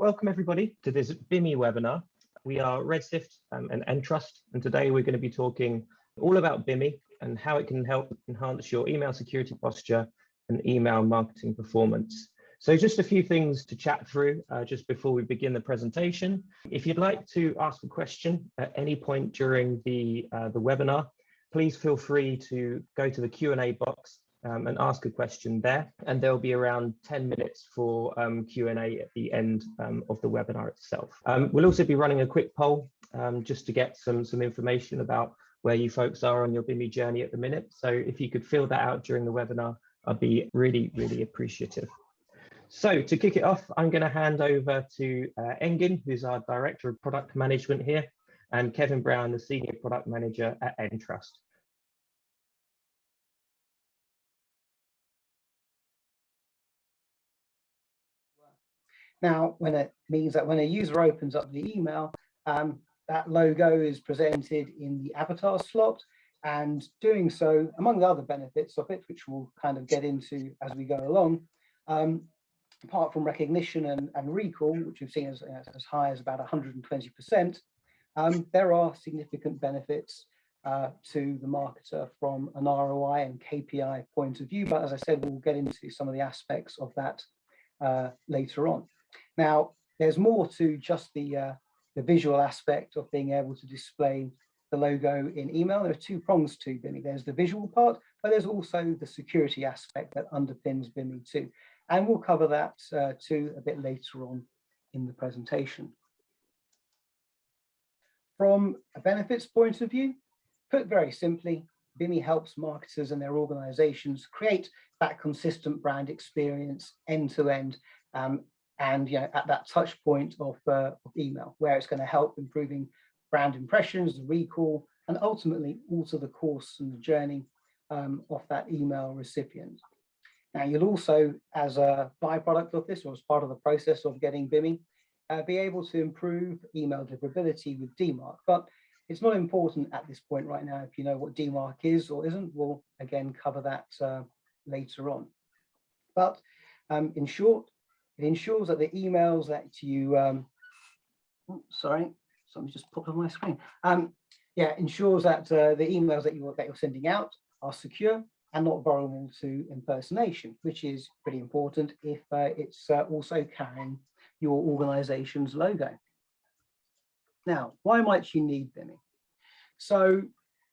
Welcome everybody to this BIMI webinar. We are Redshift and Entrust, and today we're going to be talking all about BIMI and how it can help enhance your email security posture and email marketing performance. So just a few things to chat through just before we begin the presentation. If you'd like to ask a question at any point during the webinar, please feel free to go to the Q&A box and ask a question there, and there'll be around 10 minutes for Q&A at the end of the webinar itself. We'll also be running a quick poll just to get some information about where you folks are on your BIMI journey at the minute. So if you could fill that out during the webinar, I'd be really appreciative. So to kick it off, I'm going to hand over to Engin, who's our Director of Product Management here, and Kevin Brown, the Senior Product Manager at Entrust. Now, it means that when a user opens up the email, that logo is presented in the avatar slot, and doing so, among the other benefits of it, which we'll kind of get into as we go along, apart from recognition and recall, which we've seen as high as about 120%, there are significant benefits to the marketer from an ROI and KPI point of view. But as I said, we'll get into some of the aspects of that later on. Now, there's more to just the visual aspect of being able to display the logo in email. There are two prongs to BIMI. There's the visual part, but there's also the security aspect that underpins BIMI too. And we'll cover that too a bit later on in the presentation. From a benefits point of view, put very simply, BIMI helps marketers and their organizations create that consistent brand experience end to end, and at that touch point of email, where it's going to help improving brand impressions, the recall, and ultimately alter the course and the journey of that email recipient. Now, you'll also, as a byproduct of this, or as part of the process of getting BIMI, be able to improve email deliverability with DMARC. But it's not important at this point right now if you know what DMARC is or isn't. We'll again cover that later on. But in short, it ensures that the emails that you, sorry, something just popped on my screen. Ensures that the emails that you're sending out are secure and not vulnerable to impersonation, which is pretty important if it's also carrying your organization's logo. Now, why might you need BIMI? So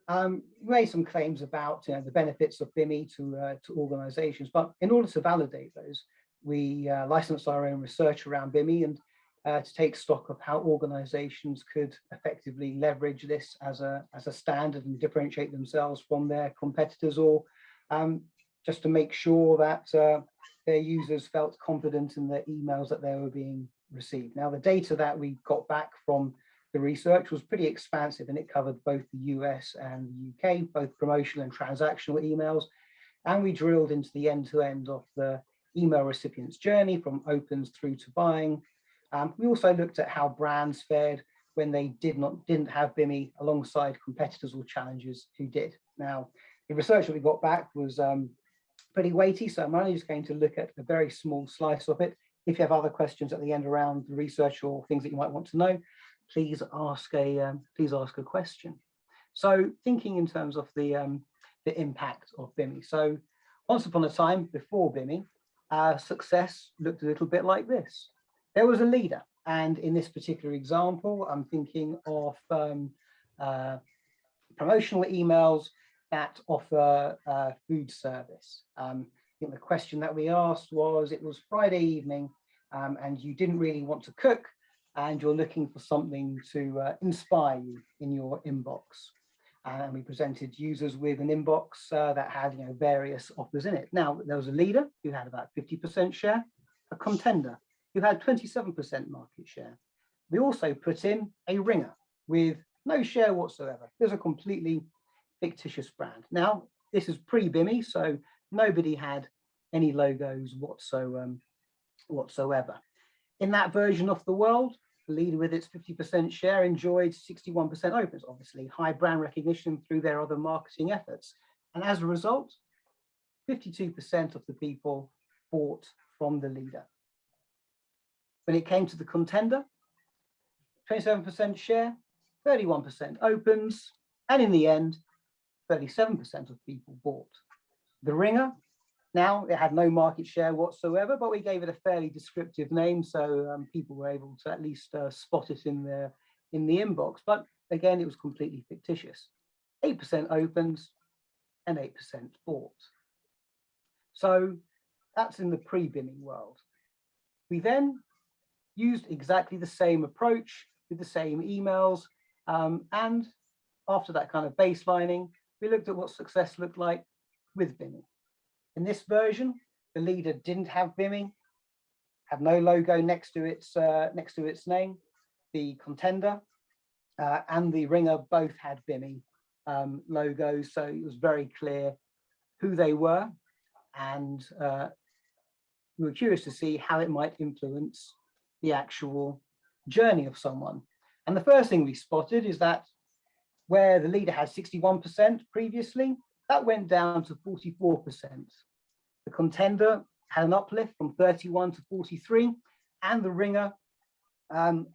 we made some claims about the benefits of BIMI to organizations, but in order to validate those, we licensed our own research around BIMI and to take stock of how organizations could effectively leverage this as a standard and differentiate themselves from their competitors, or just to make sure that their users felt confident in the emails that they were being received. Now, the data that we got back from the research was pretty expansive, and it covered both the US and the UK, both promotional and transactional emails. And we drilled into the end-to-end of the email recipient's journey from opens through to buying. We also looked at how brands fared when they didn't have BIMI alongside competitors or challengers who did. Now, the research that we got back was pretty weighty, so I'm only just going to look at a very small slice of it. If you have other questions at the end around the research or things that you might want to know, please ask a question. So thinking in terms of the impact of BIMI. So once upon a time before BIMI, success looked a little bit like this. There was a leader, and in this particular example, I'm thinking of promotional emails that offer food service. I think the question that we asked was, it was Friday evening and you didn't really want to cook, and you're looking for something to inspire you in your inbox. And we presented users with an inbox that had various offers in it. Now, there was a leader who had about 50% share, a contender who had 27% market share. We also put in a ringer with no share whatsoever. There's a completely fictitious brand. Now, this is pre-BIMI, so nobody had any logos whatsoever. In that version of the world, the leader with its 50% share enjoyed 61% opens, obviously high brand recognition through their other marketing efforts. And as a result, 52% of the people bought from the leader. When it came to the contender, 27% share, 31% opens, and in the end, 37% of people bought. The ringer, now it had no market share whatsoever, but we gave it a fairly descriptive name, so people were able to at least spot it in the inbox. But again, it was completely fictitious. 8% opens and 8% bought. So that's in the pre-BIMI world. We then used exactly the same approach with the same emails, and after that kind of baselining, we looked at what success looked like with BIMI. In this version, the leader didn't have BIMI, had no logo next to its name. The contender and the ringer both had BIMI logos, so it was very clear who they were, and we were curious to see how it might influence the actual journey of someone. And the first thing we spotted is that where the leader had 61% previously, that went down to 44%. The contender had an uplift from 31 to 43, and the ringer,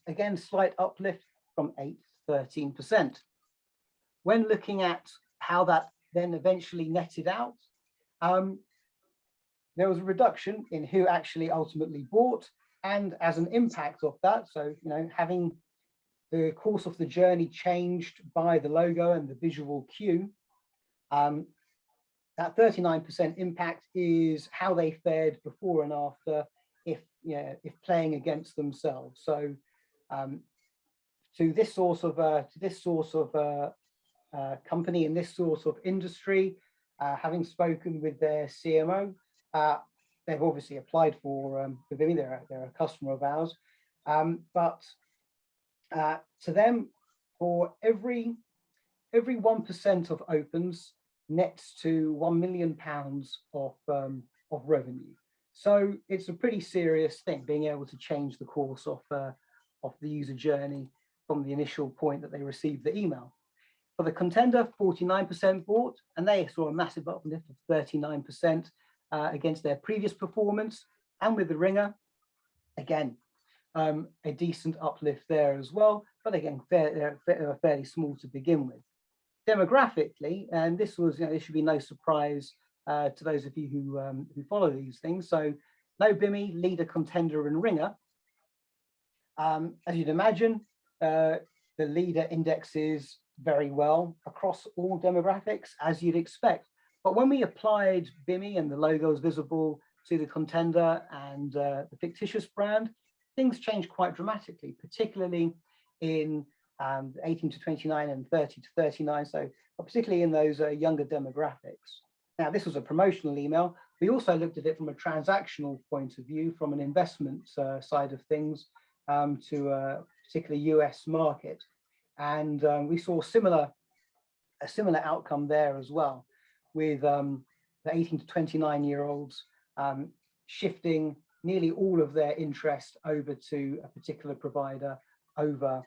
again, slight uplift from 8 to 13%. When looking at how that then eventually netted out, there was a reduction in who actually ultimately bought, and as an impact of that, so having the course of the journey changed by the logo and the visual cue, that 39% impact is how they fared before and after, if playing against themselves. So to this source of company in this sort of industry, having spoken with their CMO, they've obviously applied for BIMI. They're a customer of ours, but to them, for every 1% of opens nets to £1 million of revenue. So it's a pretty serious thing, being able to change the course of the user journey from the initial point that they received the email. For the contender, 49% bought, and they saw a massive uplift of 39% against their previous performance. And with the ringer, again, a decent uplift there as well, but again, they're fairly small to begin with. Demographically, and this was, this should be no surprise to those of you who follow these things. So no BIMI, leader, contender, and ringer. As you'd imagine, the leader indexes very well across all demographics, as you'd expect. But when we applied BIMI and the logos visible to the contender and the fictitious brand, things changed quite dramatically, particularly in 18 to 29 and 30 to 39, so particularly in those younger demographics. Now, this was a promotional email. We also looked at it from a transactional point of view, from an investment side of things, to a particular US market. And we saw a similar outcome there as well, with the 18 to 29-year-olds shifting nearly all of their interest over to a particular provider over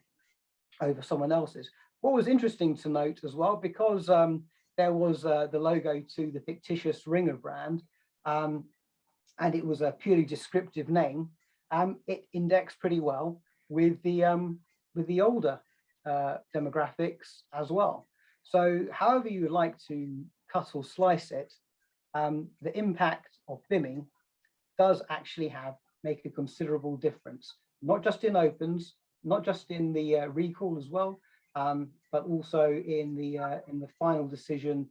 someone else's. What was interesting to note as well, because there was the logo to the fictitious ringer brand, and it was a purely descriptive name, it indexed pretty well with the older demographics as well. So however you would like to cut or slice it, the impact of BIMI does actually make a considerable difference, not just in opens, not just in the recall as well, but also in the final decision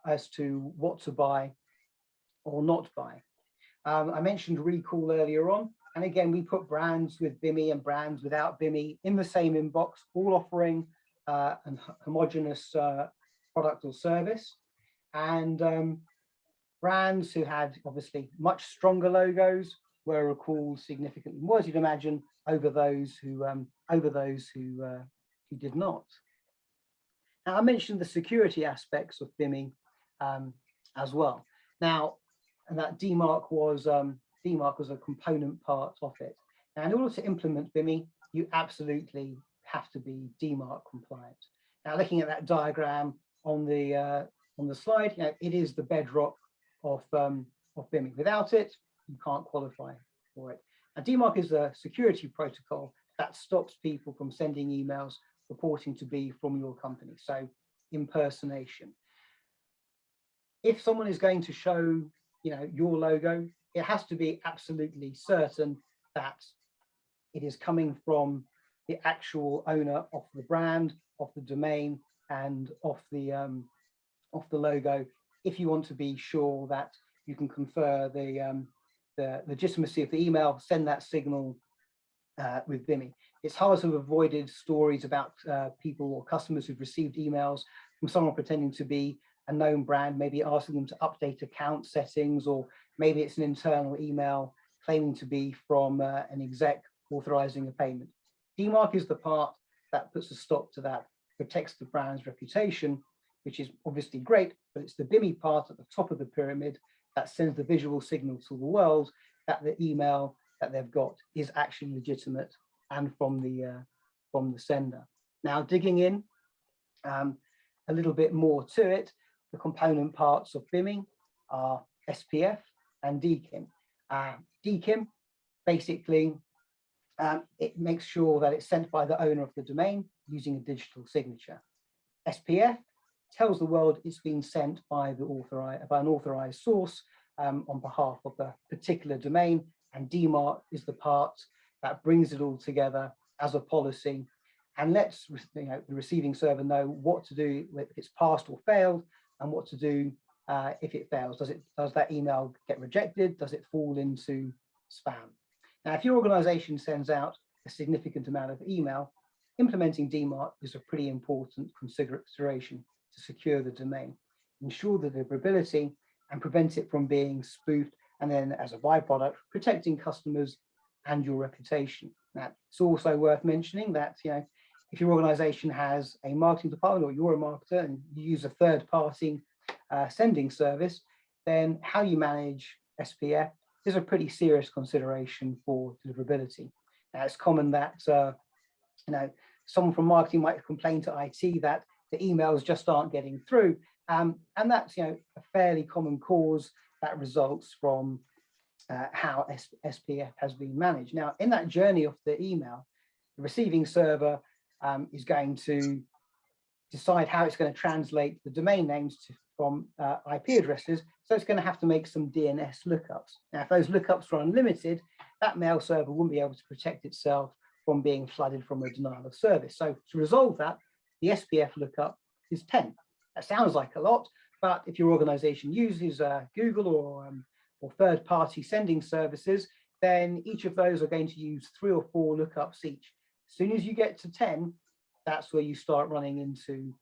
as to what to buy or not buy. I mentioned recall earlier on, and again, we put brands with BIMI and brands without BIMI in the same inbox, all offering a homogeneous product or service. And brands who had obviously much stronger logos were recalled significantly more, as you'd imagine, over those who did not. Now, I mentioned the security aspects of BIMI as well. Now, and that DMARC was a component part of it. Now, in order to implement BIMI, you absolutely have to be DMARC compliant. Now, looking at that diagram on the slide, it is the bedrock of BIMI. Without it, you can't qualify for it. And DMARC is a security protocol that stops people from sending emails purporting to be from your company. So impersonation. If someone is going to show, your logo, it has to be absolutely certain that it is coming from the actual owner of the brand, of the domain, and of the logo. If you want to be sure that you can confer the legitimacy of the email, send that signal with BIMI. It's hard to have avoided stories about people or customers who've received emails from someone pretending to be a known brand, maybe asking them to update account settings, or maybe it's an internal email claiming to be from an exec authorizing a payment. DMARC is the part that puts a stop to that, protects the brand's reputation, which is obviously great, but it's the BIMI part at the top of the pyramid that sends the visual signal to the world that the email that they've got is actually legitimate and from the sender. Now, digging in a little bit more to it, the component parts of BIMI are SPF and DKIM. DKIM, basically, it makes sure that it's sent by the owner of the domain using a digital signature. SPF tells the world it's been sent by an authorized source on behalf of the particular domain, and DMARC is the part that brings it all together as a policy and lets the receiving server know what to do if it's passed or failed, and what to do if it fails. Does that email get rejected? Does it fall into spam? Now, if your organization sends out a significant amount of email, implementing DMARC is a pretty important consideration to secure the domain, ensure the deliverability, and prevent it from being spoofed, and then as a byproduct, protecting customers and your reputation. Now, it's also worth mentioning that if your organization has a marketing department, or you're a marketer and you use a third-party sending service, then how you manage SPF is a pretty serious consideration for deliverability. Now, it's common that someone from marketing might complain to IT that the emails just aren't getting through, and that's a fairly common cause that results from how SPF has been managed. Now, in that journey of the email, the receiving server is going to decide how it's going to translate the domain names from IP addresses. So it's going to have to make some DNS lookups. Now, if those lookups are unlimited, that mail server wouldn't be able to protect itself from being flooded from a denial of service. So to resolve that, the SPF lookup is 10. That sounds like a lot, but if your organization uses Google or third-party sending services, then each of those are going to use 3 or 4 lookups each. As soon as you get to 10, that's where you start running into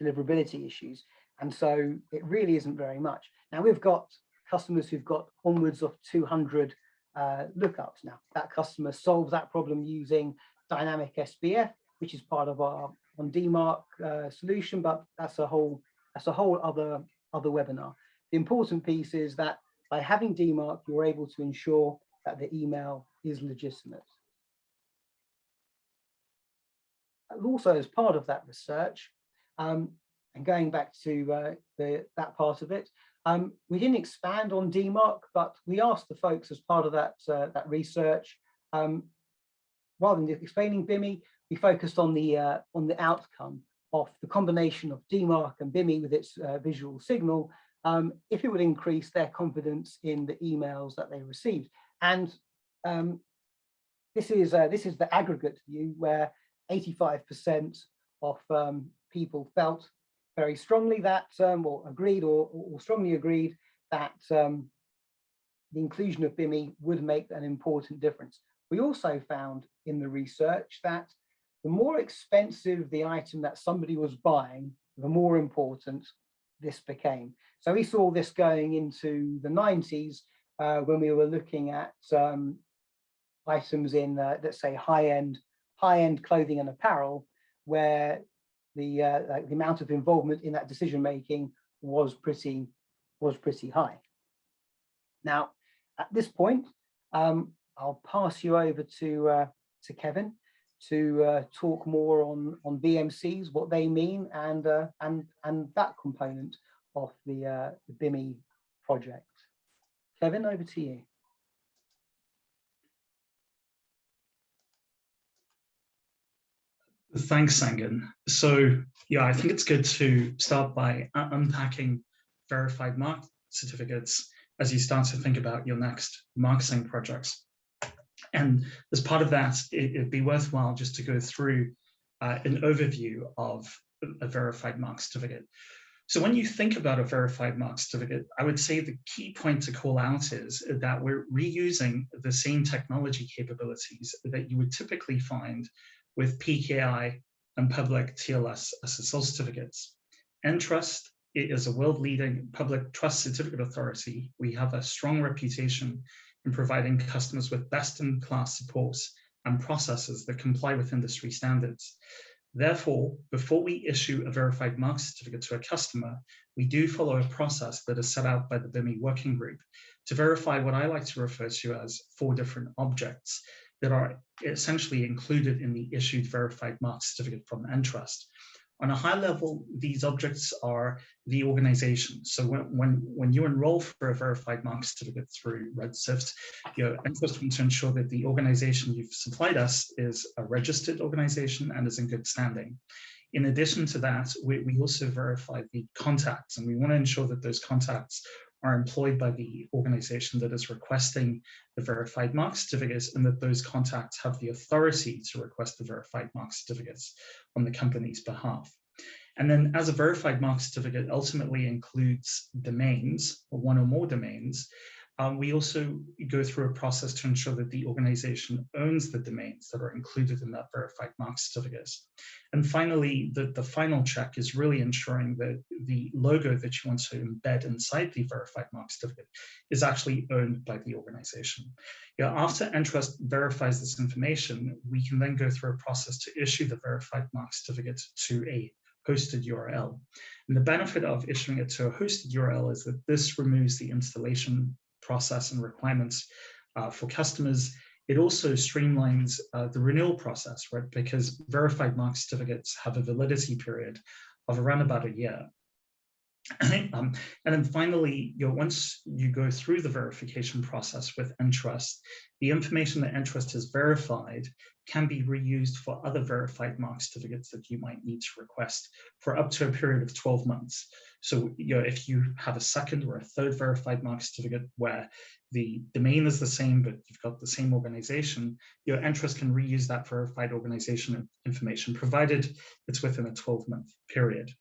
deliverability issues. And so it really isn't very much. Now, we've got customers who've got onwards of 200 lookups. Now, that customer solves that problem using dynamic SPF, which is part of our on DMARC solution, but that's a whole other webinar. The important piece is that by having DMARC, you're able to ensure that the email is legitimate. Also, as part of that research, and going back to that part of it, we didn't expand on DMARC, but we asked the folks as part of that research, rather than explaining BIMI, we focused on the outcome of the combination of DMARC and BIMI with its visual signal, if it would increase their confidence in the emails that they received. And this is the aggregate view, where 85% of people felt very strongly that, or agreed or strongly agreed that the inclusion of BIMI would make an important difference. We also found in the research that the more expensive the item that somebody was buying, the more important this became. So we saw this going into the 90s when we were looking at items in, let's say, high-end clothing and apparel, where the amount of involvement in that decision making was pretty high. Now, at this point, I'll pass you over to Kevin to talk more on VMCs, what they mean, and that component of the BIMI project. Kevin, over to you. Thanks, Sangan. So yeah, I think it's good to start by unpacking verified mark certificates as you start to think about your next marketing projects. And as part of that, it'd be worthwhile just to go through an overview of a verified mark certificate. So when you think about a verified mark certificate, I would say the key point to call out is that we're reusing the same technology capabilities that you would typically find with PKI and public TLS SSL certificates. Entrust is a world-leading public trust certificate authority. We have a strong reputation in providing customers with best-in-class supports and processes that comply with industry standards. Therefore, before we issue a verified mark certificate to a customer, we do follow a process that is set out by the BIMI working group to verify what I like to refer to as 4 different objects that are essentially included in the issued verified mark certificate from Entrust. On a high level, these objects are the organization. So when you enroll for a verified mark certificate through Redshift, Entrust wants to ensure that the organization you've supplied us is a registered organization and is in good standing. In addition to that, we also verify the contacts, and we want to ensure that those contacts are employed by the organization that is requesting the verified mark certificates, and that those contacts have the authority to request the verified mark certificates on the company's behalf. And then as a verified mark certificate ultimately includes domains, or 1 or more domains, we also go through a process to ensure that the organization owns the domains that are included in that verified mark certificate. And finally, the final check is really ensuring that the logo that you want to embed inside the verified mark certificate is actually owned by the organization. After Entrust verifies this information, we can then go through a process to issue the verified mark certificate to a hosted URL. And the benefit of issuing it to a hosted URL is that this removes the installation process and requirements for customers. It also streamlines the renewal process, right? Because verified mark certificates have a validity period of around about a year. And then finally, once you go through the verification process with Entrust, the information that Entrust has verified can be reused for other verified mark certificates that you might need to request for up to a period of 12 months. So if you have a second or a third verified mark certificate where the domain is the same, but you've got the same organization, your Entrust can reuse that verified organization information, provided it's within a 12-month period.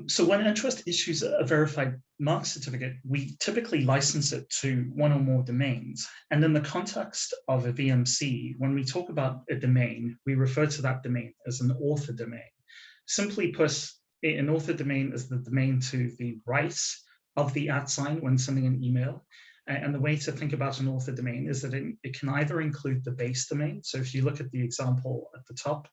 So when Entrust issues a verified mark certificate, we typically license it to 1 or more domains. And in the context of a VMC, when we talk about a domain, we refer to that domain as an author domain. Simply put, an author domain is the domain to the right of the @ when sending an email. And the way to think about an author domain is that it can either include the base domain. So if you look at the example at the top,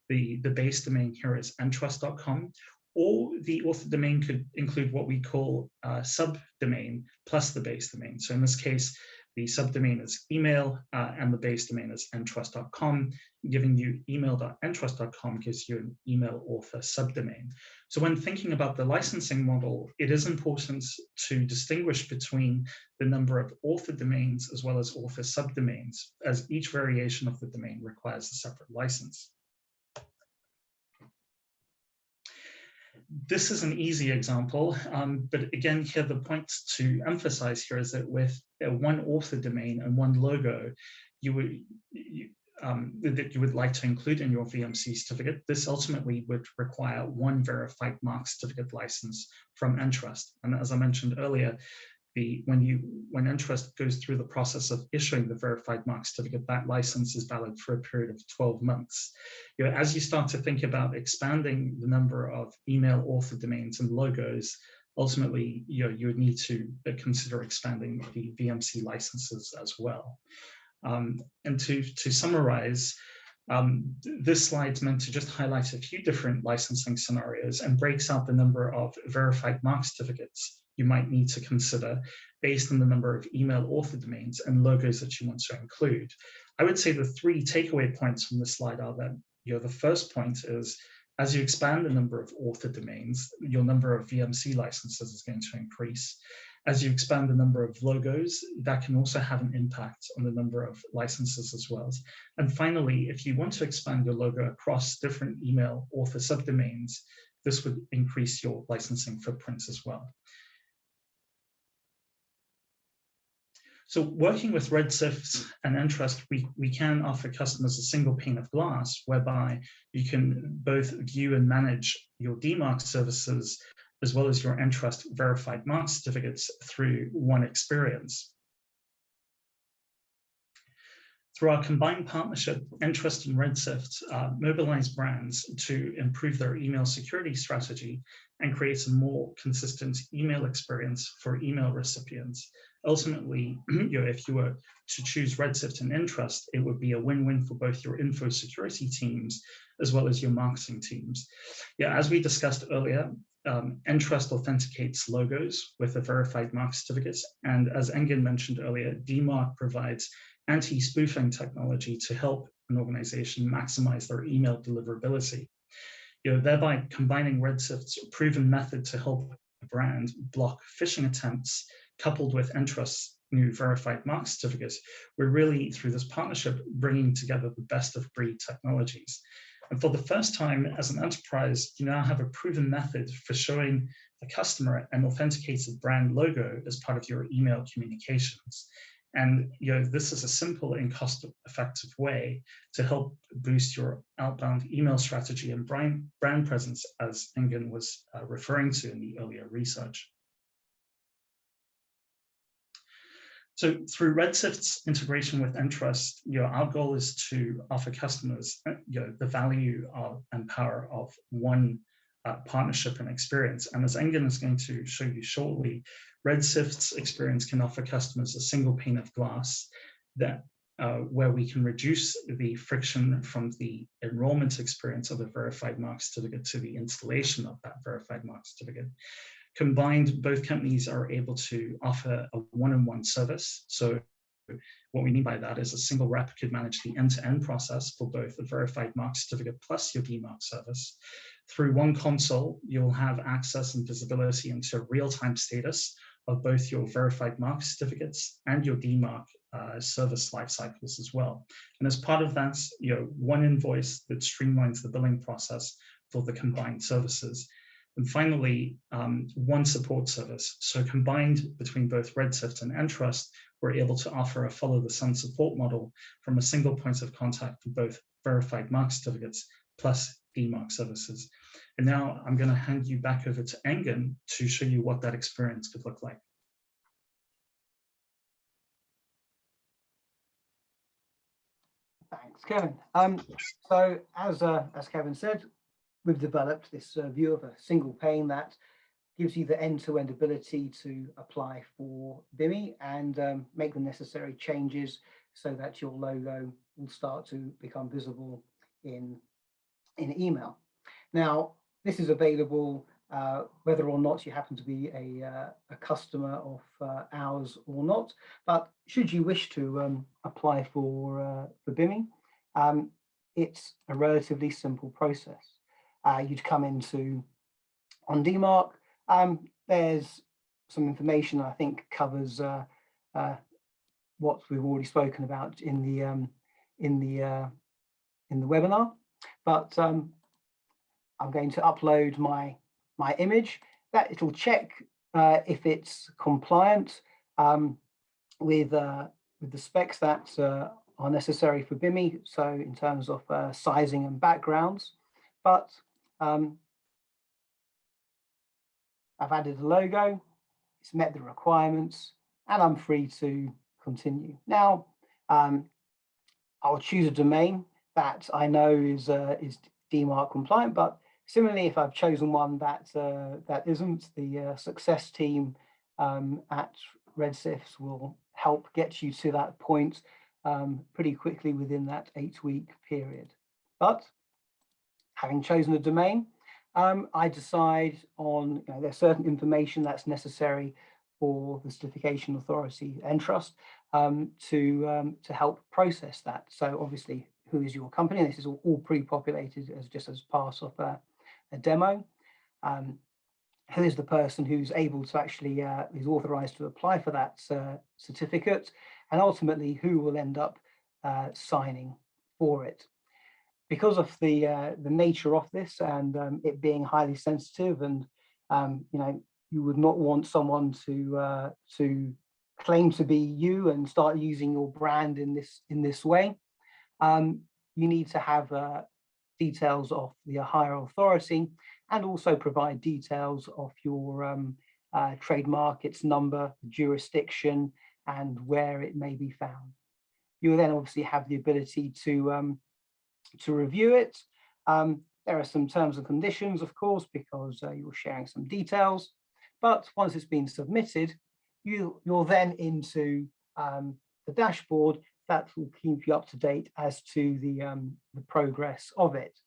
the base domain here is entrust.com. Or the author domain could include what we call a subdomain plus the base domain. So in this case, the subdomain is email and the base domain is entrust.com. Giving you email.entrust.com gives you an email author subdomain. So when thinking about the licensing model, it is important to distinguish between the number of author domains as well as author subdomains, as each variation of the domain requires a separate license. This is an easy example, but again, here the point to emphasize here is that with 1 author domain and 1 logo, that you would like to include in your VMC certificate, this ultimately would require 1 verified mark certificate license from Entrust. And as I mentioned earlier, when Entrust goes through the process of issuing the verified mark certificate, that license is valid for a period of 12 months. As you start to think about expanding the number of email author domains and logos, ultimately you would need to consider expanding the VMC licenses as well. And to summarize, this slide's meant to just highlight a few different licensing scenarios and breaks out the number of verified mark certificates you might need to consider based on the number of email author domains and logos that you want to include. I would say the 3 takeaway points from this slide are that the first point is, as you expand the number of author domains, your number of VMC licenses is going to increase. as you expand the number of logos, that can also have an impact on the number of licenses as well. And finally, if you want to expand your logo across different email author subdomains, this would increase your licensing footprints as well. So working with Redshift and Entrust, we can offer customers a single pane of glass whereby you can both view and manage your DMARC services as well as your Entrust verified mark certificates through one experience. Through our combined partnership, Entrust and Redshift mobilize brands to improve their email security strategy and create a more consistent email experience for email recipients. Ultimately, if you were to choose Redshift and Entrust, it would be a win-win for both your info security teams as well as your marketing teams. As we discussed earlier, Entrust authenticates logos with a verified mark certificates, and as Engin mentioned earlier, DMARC provides anti-spoofing technology to help an organization maximize their email deliverability. Thereby combining Redshift's proven method to help a brand block phishing attempts, coupled with Entrust's new verified mark certificates, we're really, through this partnership, bringing together the best of breed technologies. And for the first time as an enterprise, you now have a proven method for showing the customer an authenticated brand logo as part of your email communications. And this is a simple and cost-effective way to help boost your outbound email strategy and brand presence, as Engin was referring to in the earlier research. So through Redshift's integration with Entrust, our goal is to offer customers the value of and power of one partnership and experience. And as Engin is going to show you shortly, Redshift's experience can offer customers a single pane of glass that where we can reduce the friction from the enrollment experience of a verified mark certificate to the installation of that verified mark certificate. Combined, both companies are able to offer a one-on-one service. So what we mean by that is a single rep could manage the end-to-end process for both a verified mark certificate plus your DMARC service. Through one console, you'll have access and visibility into real-time status of both your verified mark certificates and your DMARC service life cycles as well. And as part of that, one invoice that streamlines the billing process for the combined services. And finally, one support service. So combined between both Redshift and Entrust, we're able to offer a follow-the-sun support model from a single point of contact for both verified mark certificates plus DMARC services. And now I'm going to hand you back over to Engin to show you what that experience could look like. Thanks, Kevin. So as Kevin said, we've developed this view of a single pane that gives you the end-to-end ability to apply for BIMI and make the necessary changes so that your logo will start to become visible in email. Now, this is available whether or not you happen to be a customer of ours or not. But should you wish to apply for BIMI, it's a relatively simple process. You'd come into on DMARC. There's some information I think covers what we've already spoken about in the webinar. But I'm going to upload my image. That it'll check if it's compliant with the specs that are necessary for BIMI. So in terms of sizing and backgrounds, but I've added a logo, it's met the requirements, and I'm free to continue. Now, I'll choose a domain that I know is DMARC compliant, but similarly, if I've chosen one that isn't, the success team at Redshift will help get you to that point pretty quickly within that 8-week period. But having chosen a domain, I decide on, there's certain information that's necessary for the certification authority, Entrust, to help process that. So obviously, who is your company? This is all pre-populated as part of a demo. who is the person who's able to actually, who's authorized to apply for that certificate, and ultimately who will end up signing for it. Because of the nature of this and it being highly sensitive, and you know, you would not want someone to claim to be you and start using your brand in this way. You need to have details of the higher authority, and also provide details of your trademark, its number, jurisdiction, and where it may be found. You will then obviously have the ability to review it. There are some terms and conditions, of course, because you're sharing some details. But once it's been submitted, you're then into the dashboard that will keep you up to date as to the progress of it.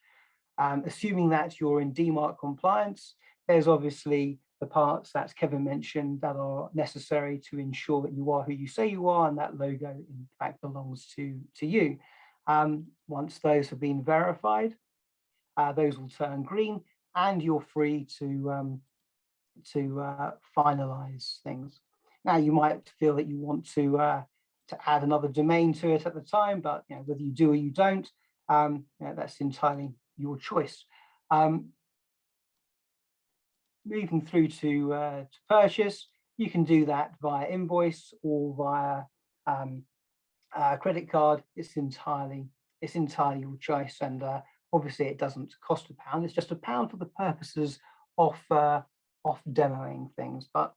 Assuming that you're in DMARC compliance, there's obviously the parts that Kevin mentioned that are necessary to ensure that you are who you say you are, and that logo in fact belongs to you. Once those have been verified, those will turn green, and you're free to finalize things. Now, you might feel that you want to add another domain to it at the time, but you know, whether you do or you don't, you know, that's entirely your choice. Moving through to purchase, you can do that via invoice or via credit card. It's entirely your choice, and obviously it doesn't cost £1. It's just £1 for the purposes of demoing things. But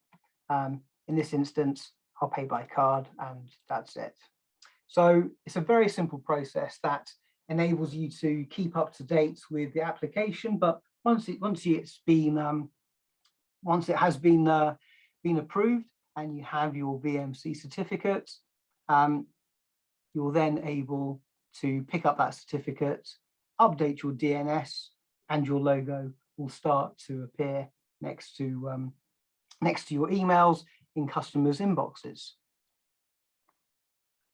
in this instance, I'll pay by card, and that's it. So it's a very simple process that enables you to keep up to date with the application. But once it has been approved and you have your BMC certificate, you're then able to pick up that certificate, update your DNS, and your logo will start to appear next to your emails in customers' inboxes.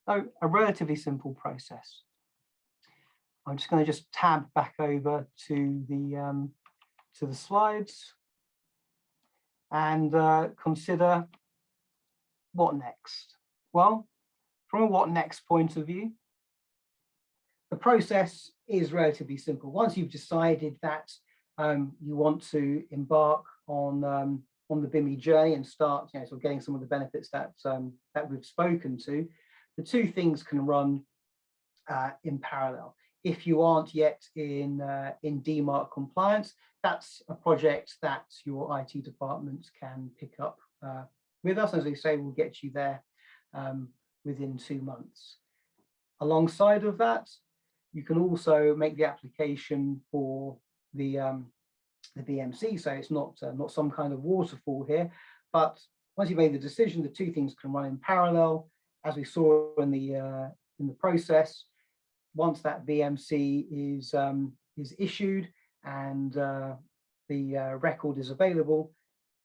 So a relatively simple process. I'm just going to tab back over to the slides and consider what next. Well, from a what next point of view, the process is relatively simple. Once you've decided that you want to embark on the BIMI journey and start, you know, sort of getting some of the benefits that we've spoken to, the two things can run in parallel. If you aren't yet in DMARC compliance, that's a project that your IT department can pick up with us. As I say, we'll get you there within 2 months. Alongside of that, you can also make the application for the BMC. So it's not some kind of waterfall here, but once you've made the decision, the two things can run in parallel. As we saw in the process, once that BMC is issued and the record is available,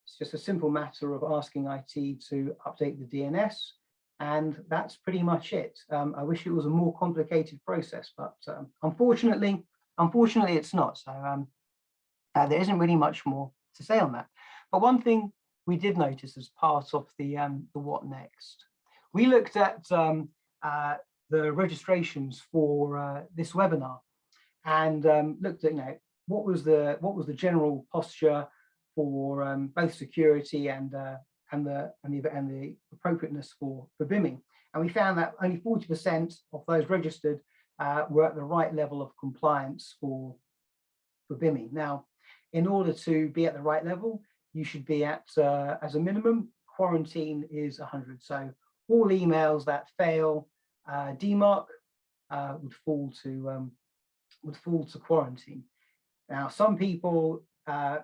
it's just a simple matter of asking IT to update the DNS, and that's pretty much it. I wish it was a more complicated process, but unfortunately it's not. So there isn't really much more to say on that. But one thing we did notice as part of the what next, we looked at the registrations for this webinar, and looked at, you know, what was the general posture for both security and the appropriateness for BIMI. And we found that only 40% of those registered were at the right level of compliance for BIMI. Now, in order to be at the right level, you should be at, as a minimum, quarantine is 100. So all emails that fail DMARC would fall to quarantine. Now, some people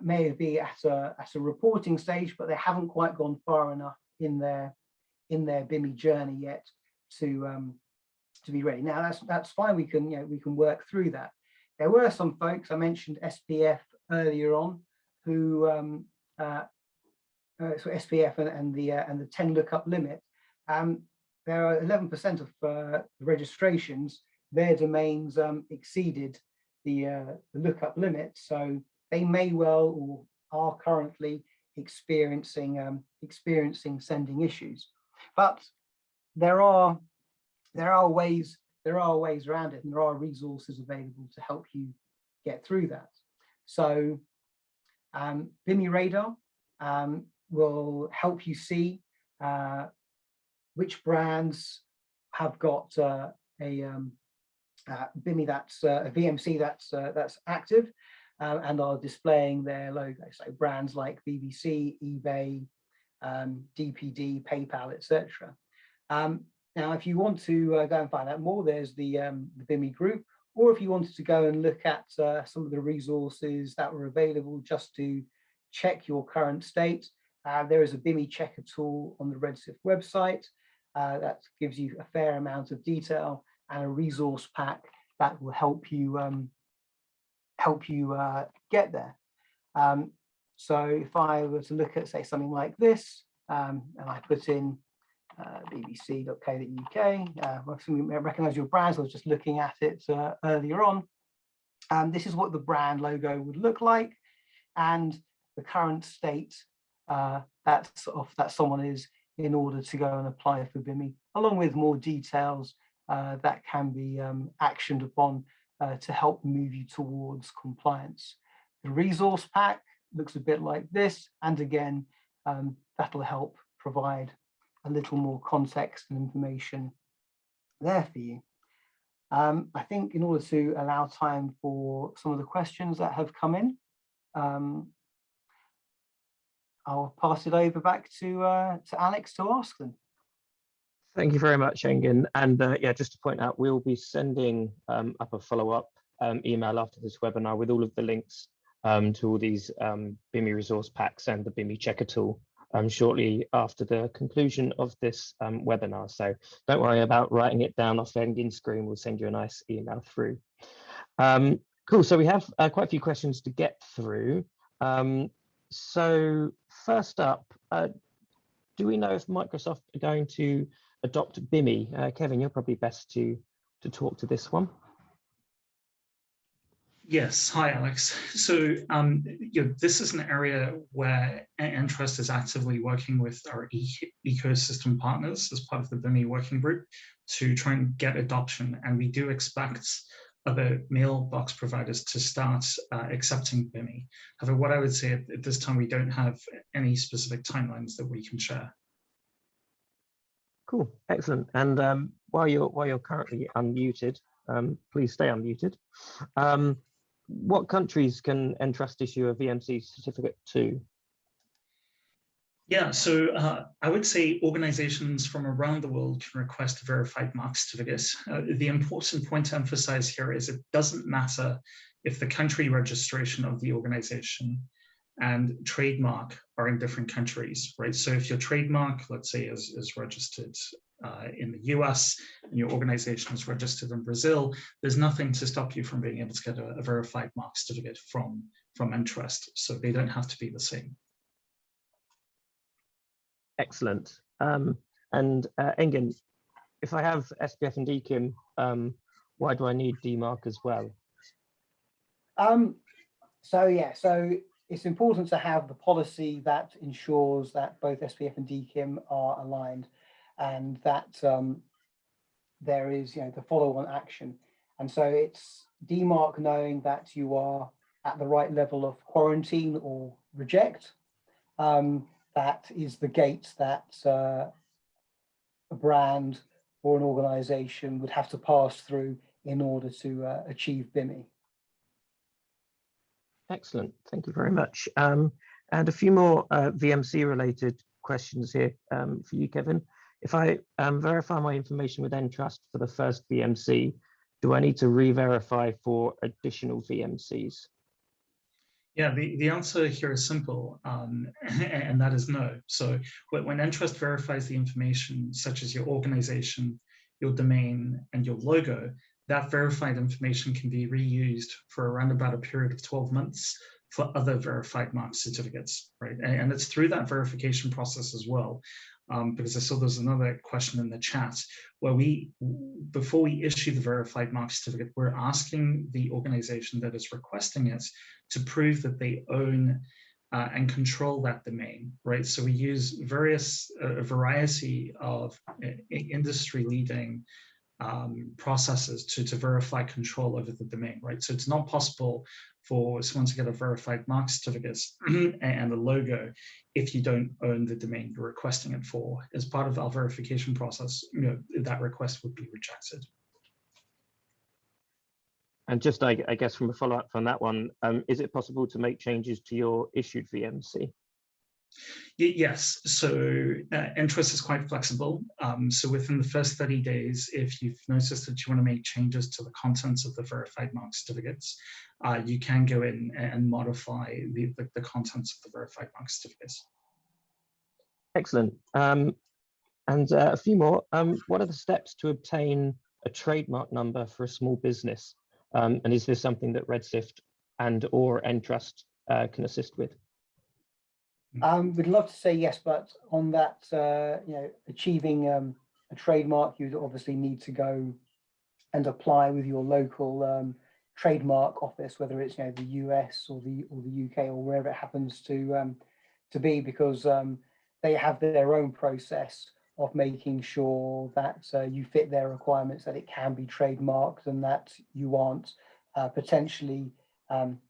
may be at a reporting stage, but they haven't quite gone far enough in their BIMI journey yet to be ready. Now, that's fine. We can work through that. There were some folks, I mentioned SPF earlier on, who so SPF and the 10 lookup limit. There are 11% of the registrations, their domains exceeded the lookup limit, so they may well or are currently experiencing sending issues. But there are ways around it, and there are resources available to help you get through that. So BIMI Radar will help you see which brands have got a BIMI that's a VMC that's active and are displaying their logo. So brands like BBC, eBay, DPD, PayPal, etc. Now, if you want to go and find out more, there's the BIMI group, or if you wanted to go and look at some of the resources that were available just to check your current state, there is a BIMI checker tool on the Redshift website that gives you a fair amount of detail, and a resource pack that will help you get there. So if I were to look at, say, something like this, and I put in bbc.co.uk, recognize your brands. I was just looking at it earlier on. This is what the brand logo would look like, and the current state that someone is in order to go and apply for BIMI, along with more details that can be actioned upon to help move you towards compliance. The resource pack looks a bit like this, and again, that'll help provide a little more context and information there for you. I think in order to allow time for some of the questions that have come in, I'll pass it over back to Alex to ask them. Thank you very much, Engin. And yeah, just to point out, we'll be sending up a follow-up email after this webinar with all of the links to all these BIMI resource packs and the BIMI checker tool shortly after the conclusion of this webinar. So don't worry about writing it down off Engin's screen. We'll send you a nice email through. Cool. So we have quite a few questions to get through. So first up, do we know if Microsoft are going to adopt BIMI? Kevin, you're probably best to talk to this one. Yes, hi Alex. So this is an area where Entrust is actively working with our ecosystem partners as part of the BIMI working group to try and get adoption, and we do expect other mailbox providers to start accepting BIMI. However, what I would say at this time, we don't have any specific timelines that we can share. Cool, excellent. And while you're currently unmuted, please stay unmuted. What countries can Entrust issue a VMC certificate to? Yeah, so I would say organizations from around the world can request a verified mark certificate. The important point to emphasize here is it doesn't matter if the country registration of the organization and trademark are in different countries, right? So if your trademark, let's say, is registered in the US and your organization is registered in Brazil, there's nothing to stop you from being able to get a verified mark certificate from Entrust. So they don't have to be the same. Excellent. And Engin, if I have SPF and DKIM, why do I need DMARC as well? So yeah, so it's important to have the policy that ensures that both SPF and DKIM are aligned, and that there is, the follow-on action. And so it's DMARC knowing that you are at the right level of quarantine or reject. That is the gate that a brand or an organization would have to pass through in order to achieve BIMI. Excellent, thank you very much. And a few more VMC related questions here for you, Kevin. If I verify my information with Entrust for the first VMC, do I need to re-verify for additional VMCs? Yeah, the answer here is simple, and that is no. So when Entrust verifies the information, such as your organization, your domain, and your logo, that verified information can be reused for around about a period of 12 months for other verified mark certificates, right? And it's through that verification process as well, because I saw there's another question in the chat where before we issue the verified mark certificate, we're asking the organization that is requesting it to prove that they own and control that domain, right? So we use a variety of industry-leading processes to verify control over the domain, right? So it's not possible for someone to get a verified mark certificate and a logo if you don't own the domain you're requesting it for. As part of our verification process, that request would be rejected. And just, I guess, from a follow-up from that one, is it possible to make changes to your issued VMC? Yes, so Entrust is quite flexible. So within the first 30 days, if you've noticed that you want to make changes to the contents of the verified mark certificates, you can go in and modify the contents of the verified mark certificates. Excellent. And a few more. What are the steps to obtain a trademark number for a small business? And is this something that Redshift and/or Entrust can assist with? We'd love to say yes, but on that, achieving a trademark, you'd obviously need to go and apply with your local trademark office, whether it's the US or the UK or wherever it happens to be, because they have their own process of making sure that you fit their requirements, that it can be trademarked, and that you aren't potentially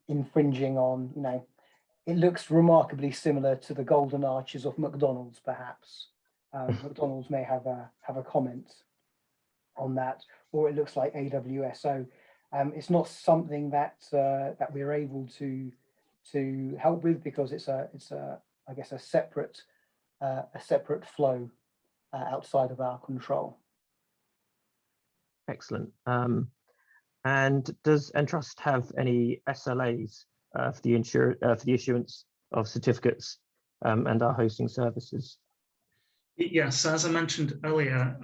infringing on, it looks remarkably similar to the golden arches of McDonald's, perhaps. McDonald's may have a comment on that, or it looks like AWS. So it's not something that that we're able to help with, because it's I guess a separate flow outside of our control. Excellent. And does Entrust have any SLAs for the issuance of certificates and our hosting services? Yes, as I mentioned earlier,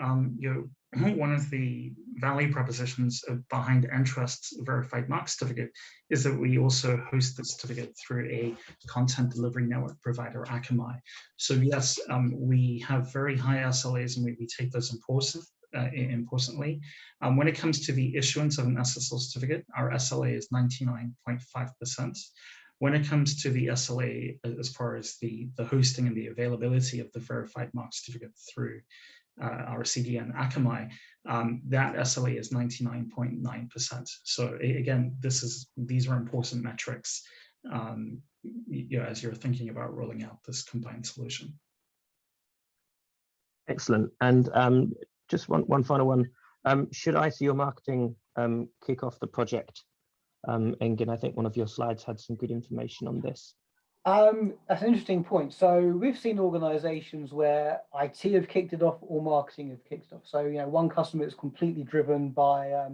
one of the value propositions behind Entrust's verified mark certificate is that we also host the certificate through a content delivery network provider, Akamai. So yes, we have very high SLAs, and we take those importantly. When it comes to the issuance of an SSL certificate, our SLA is 99.5%. When it comes to the SLA, as far as the hosting and the availability of the verified mark certificate through our CDN Akamai, that SLA is 99.9%. So again, these are important metrics as you're thinking about rolling out this combined solution. Excellent. And just one final one. Should IT or marketing kick off the project? Engin, I think one of your slides had some good information on this. That's an interesting point. So we've seen organizations where IT have kicked it off or marketing have kicked it off. So, one customer is completely driven by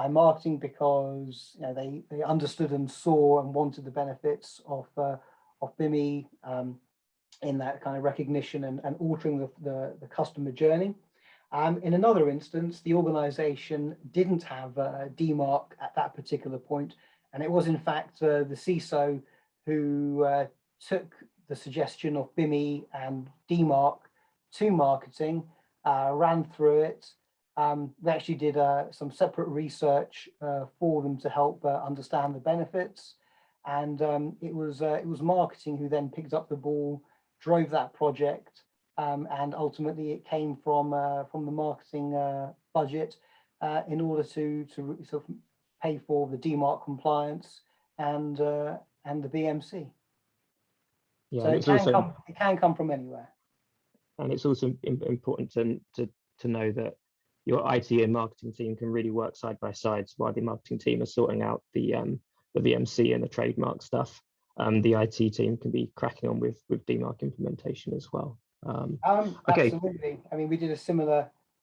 marketing because they understood and saw and wanted the benefits of BIMI in that kind of recognition and altering the customer journey. In another instance, the organization didn't have DMARC at that particular point, and it was in fact the CISO who took the suggestion of BIMI and DMARC to marketing, ran through it. They actually did some separate research for them to help understand the benefits, and it was marketing who then picked up the ball, drove that project. And ultimately, it came from the marketing budget in order to sort of pay for the DMARC compliance and the BMC. Yeah, so it can come from anywhere. And it's also important to know that your IT and marketing team can really work side by side while the marketing team are sorting out the VMC and the trademark stuff. The IT team can be cracking on with DMARC implementation as well. Okay. Absolutely. I mean, we did had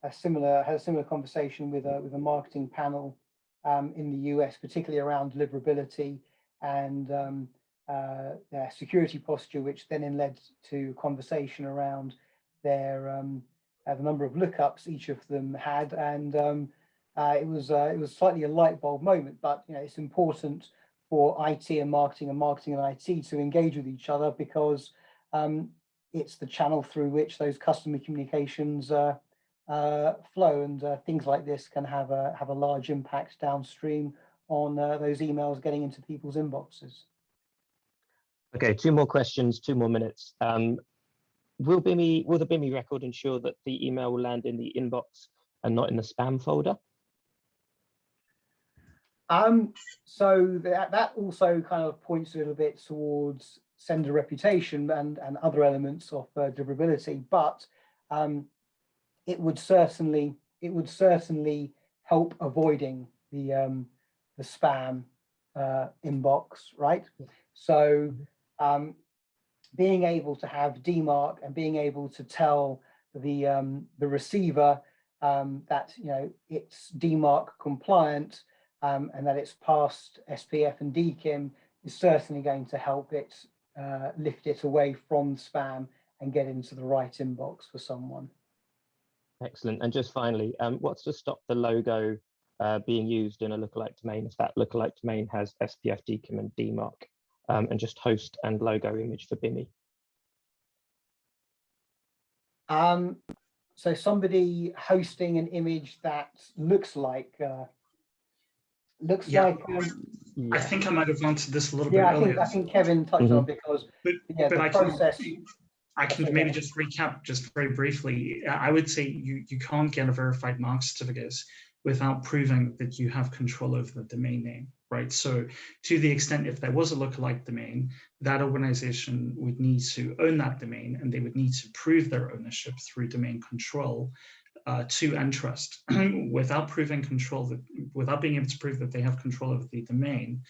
a similar conversation with a marketing panel in the US, particularly around deliverability and security posture, which then led to a conversation around their the number of lookups each of them had, and it was slightly a light bulb moment. But it's important for IT and marketing and IT to engage with each other, because it's the channel through which those customer communications flow, and things like this can have a large impact downstream on those emails getting into people's inboxes. Okay, two more questions, 2 more minutes. Will the BIMI record ensure that the email will land in the inbox and not in the spam folder? So that also kind of points a little bit towards sender reputation and other elements of deliverability, but it would certainly help avoiding the spam inbox, right? So being able to have DMARC and being able to tell the receiver that it's DMARC compliant and that it's passed SPF and DKIM is certainly going to help it lift it away from spam and get into the right inbox for someone. Excellent. And just finally, what's to stop the logo being used in a lookalike domain if that lookalike domain has SPF, DKIM, and DMARC, and just host and logo image for BIMI? So somebody hosting an image that looks like I think I might have answered this a little bit earlier. I think Kevin touched on because I can maybe just recap just very briefly. I would say you can't get a verified mark certificate without proving that you have control over the domain name, right? So to the extent if there was a lookalike domain, that organization would need to own that domain and they would need to prove their ownership through domain control to Entrust. Without proving control, without being able to prove that they have control over the domain,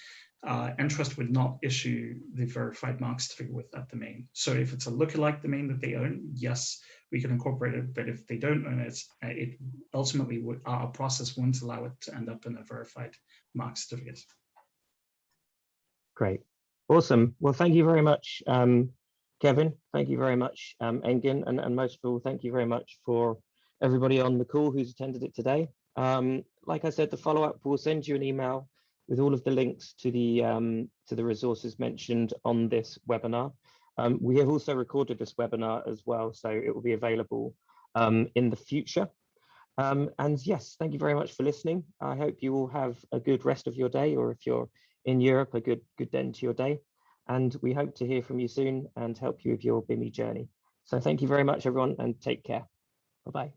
Entrust would not issue the verified mark certificate with that domain. So if it's a lookalike domain that they own, yes, we can incorporate it. But if they don't own it, it ultimately would, our process won't allow it to end up in a verified mark certificate. Great, awesome. Well, thank you very much, Kevin. Thank you very much, Engin, and most of all, thank you very much for everybody on the call who's attended it today. Like I said, the follow-up will send you an email with all of the links to the resources mentioned on this webinar. We have also recorded this webinar as well, so it will be available in the future. And yes, thank you very much for listening. I hope you all have a good rest of your day, or if you're in Europe, a good end to your day. And we hope to hear from you soon and help you with your BIMI journey. So thank you very much, everyone, and take care. Bye-bye.